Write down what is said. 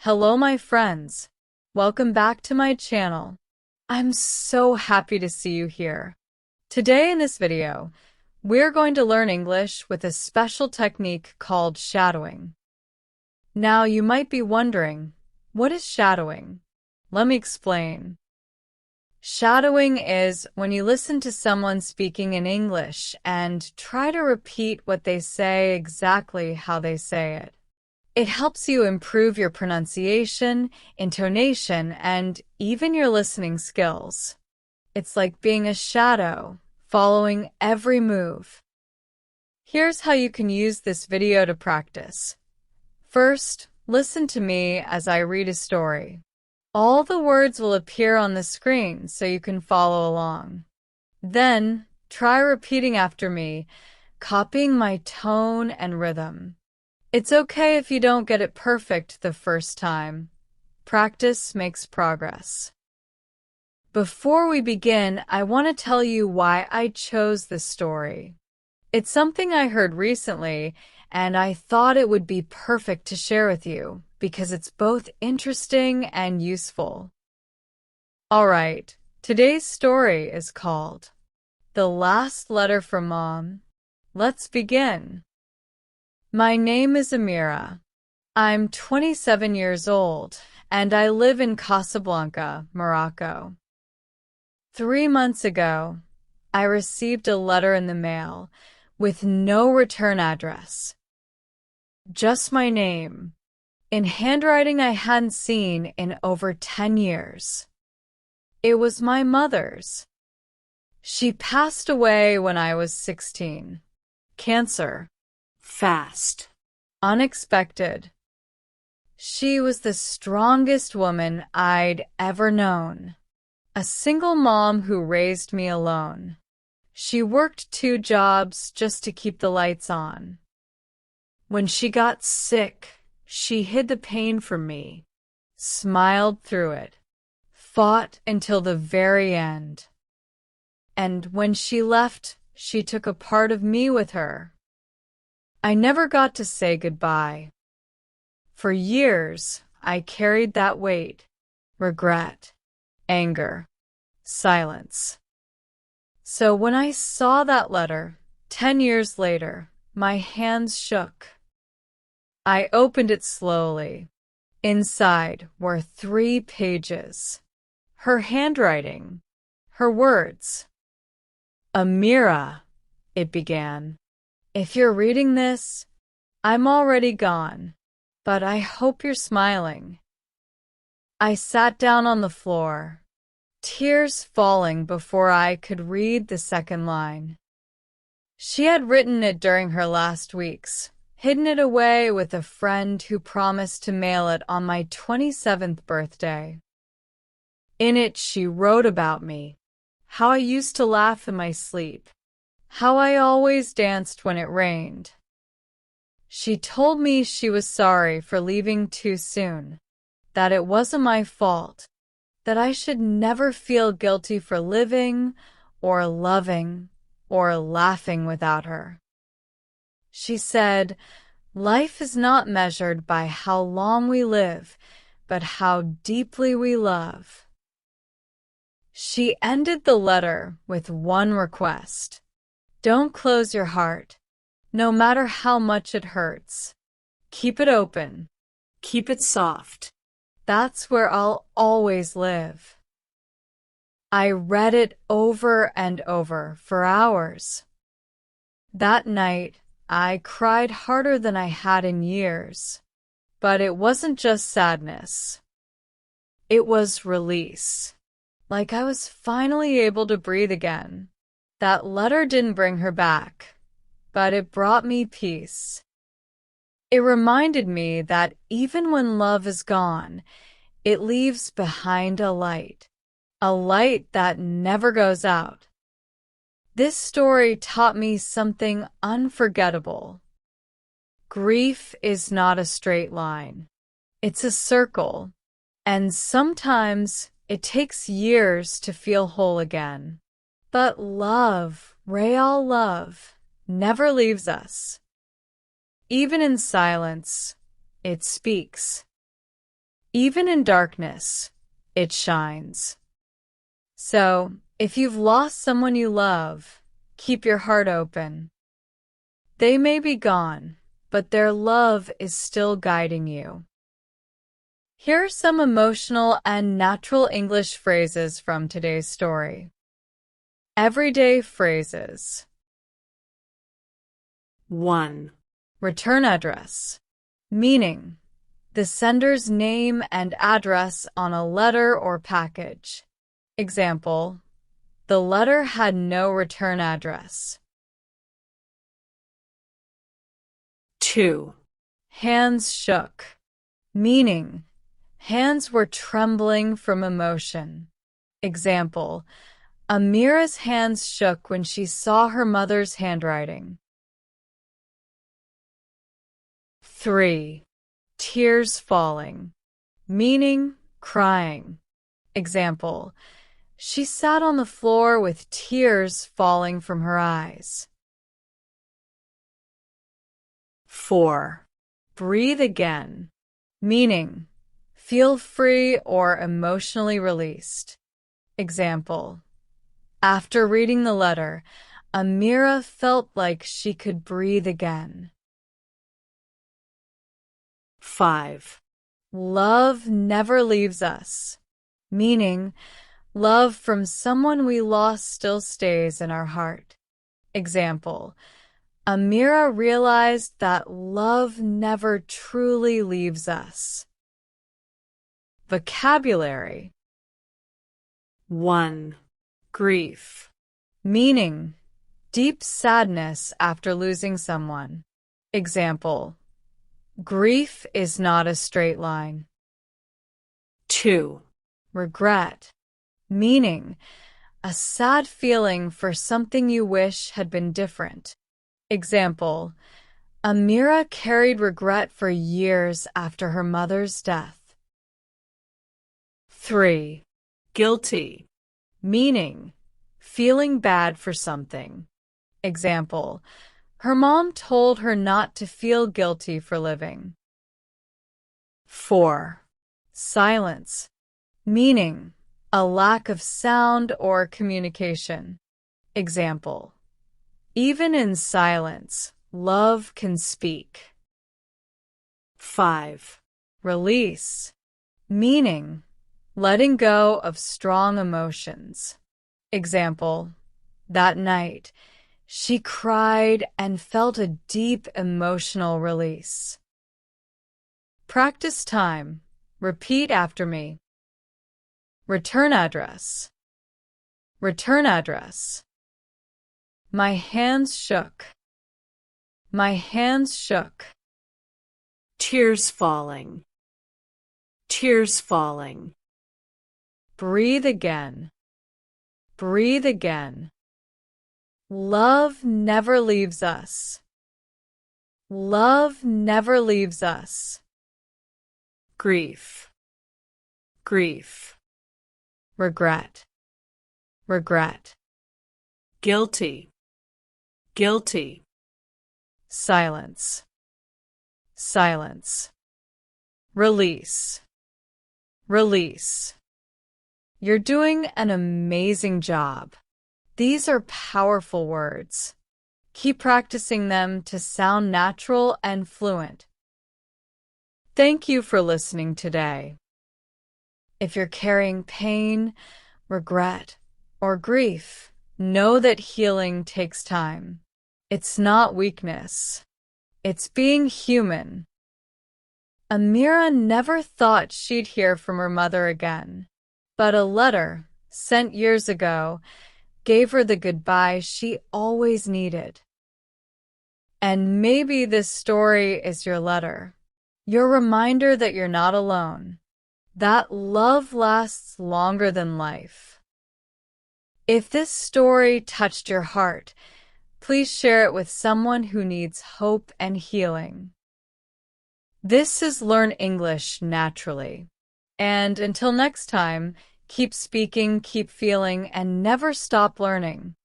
Hello, my friends. Welcome back to my channel. I'm so happy to see you here. Today in this video, we're going to learn English with a special technique called shadowing. Now, you might be wondering, what is shadowing? Let me explain. Shadowing is when you listen to someone speaking in English and try to repeat what they say exactly how they say it. It helps you improve your pronunciation, intonation, and even your listening skills. It's like being a shadow, following every move. Here's how you can use this video to practice. First, listen to me as I read a story. All the words will appear on the screen so you can follow along. Then, try repeating after me, copying my tone and rhythm. It's okay if you don't get it perfect the first time. Practice makes progress. Before we begin, I want to tell you why I chose this story. It's something I heard recently, and I thought it would be perfect to share with you because it's both interesting and useful. Alright, today's story is called The Last Letter from Mom. Let's begin. My name is Amira. I'm 27 years old, and I live in Casablanca, Morocco. 3 months ago, I received a letter in the mail with no return address. Just my name, in handwriting I hadn't seen in over 10 years. It was my mother's. She passed away when I was 16. Cancer. Fast. Unexpected. She was the strongest woman I'd ever known. A single mom who raised me alone. She worked 2 jobs just to keep the lights on. When she got sick, she hid the pain from me, smiled through it, fought until the very end. And when she left, she took a part of me with her. I never got to say goodbye. For years, I carried that weight, regret, anger, silence. So when I saw that letter, 10 years later, my hands shook. I opened it slowly. Inside were 3 pages. Her handwriting, her words. Amira, it began. If you're reading this, I'm already gone, but I hope you're smiling. I sat down on the floor, tears falling before I could read the second line. She had written it during her last weeks, hidden it away with a friend who promised to mail it on my 27th birthday. In it, she wrote about me, how I used to laugh in my sleep, how I always danced when it rained. She told me she was sorry for leaving too soon, that it wasn't my fault, that I should never feel guilty for living or loving or laughing without her. She said, life is not measured by how long we live, but how deeply we love. She ended the letter with one request. Don't close your heart, no matter how much it hurts. Keep it open. Keep it soft. That's where I'll always live. I read it over and over for hours. That night, I cried harder than I had in years. But it wasn't just sadness. It was release. Like I was finally able to breathe again. That letter didn't bring her back, but it brought me peace. It reminded me that even when love is gone, it leaves behind a light that never goes out. This story taught me something unforgettable. Grief is not a straight line. It's a circle, and sometimes it takes years to feel whole again. But love, real love, never leaves us. Even in silence, it speaks. Even in darkness, it shines. So, if you've lost someone you love, keep your heart open. They may be gone, but their love is still guiding you. Here are some emotional and natural English phrases from today's story. Everyday phrases. 1. Return address. Meaning, the sender's name and address on a letter or package. Example, the letter had no return address. 2. Hands shook. Meaning, hands were trembling from emotion. Example, Amira's hands shook when she saw her mother's handwriting. 3. Tears falling. Meaning, crying. Example, she sat on the floor with tears falling from her eyes. 4. Breathe again. Meaning, feel free or emotionally released. Example, after reading the letter, Amira felt like she could breathe again. 5. Love never leaves us. Meaning, love from someone we lost still stays in our heart. Example, Amira realized that love never truly leaves us. Vocabulary. 1. Grief. Meaning, deep sadness after losing someone. Example, grief is not a straight line. 2. Regret. Meaning, a sad feeling for something you wish had been different. Example, Amira carried regret for years after her mother's death. 3. Guilty. Meaning, feeling bad for something. Example, her mom told her not to feel guilty for living. 4. Silence. Meaning, a lack of sound or communication. Example, even in silence, love can speak. 5. Release. Meaning, letting go of strong emotions. Example, that night, she cried and felt a deep emotional release. Practice time. Repeat after me. Return address. Return address. My hands shook. My hands shook. Tears falling. Tears falling. Breathe again. Breathe again. Love never leaves us. Love never leaves us. Grief. Grief. Regret. Regret. Guilty. Guilty. Silence. Silence. Release. Release. You're doing an amazing job. These are powerful words. Keep practicing them to sound natural and fluent. Thank you for listening today. If you're carrying pain, regret, or grief, know that healing takes time. It's not weakness. It's being human. Amira never thought she'd hear from her mother again, but a letter, sent years ago, gave her the goodbye she always needed. And maybe this story is your letter, your reminder that you're not alone, that love lasts longer than life. If this story touched your heart, please share it with someone who needs hope and healing. This is Learn English Naturally. And until next time, keep speaking, keep feeling, and never stop learning.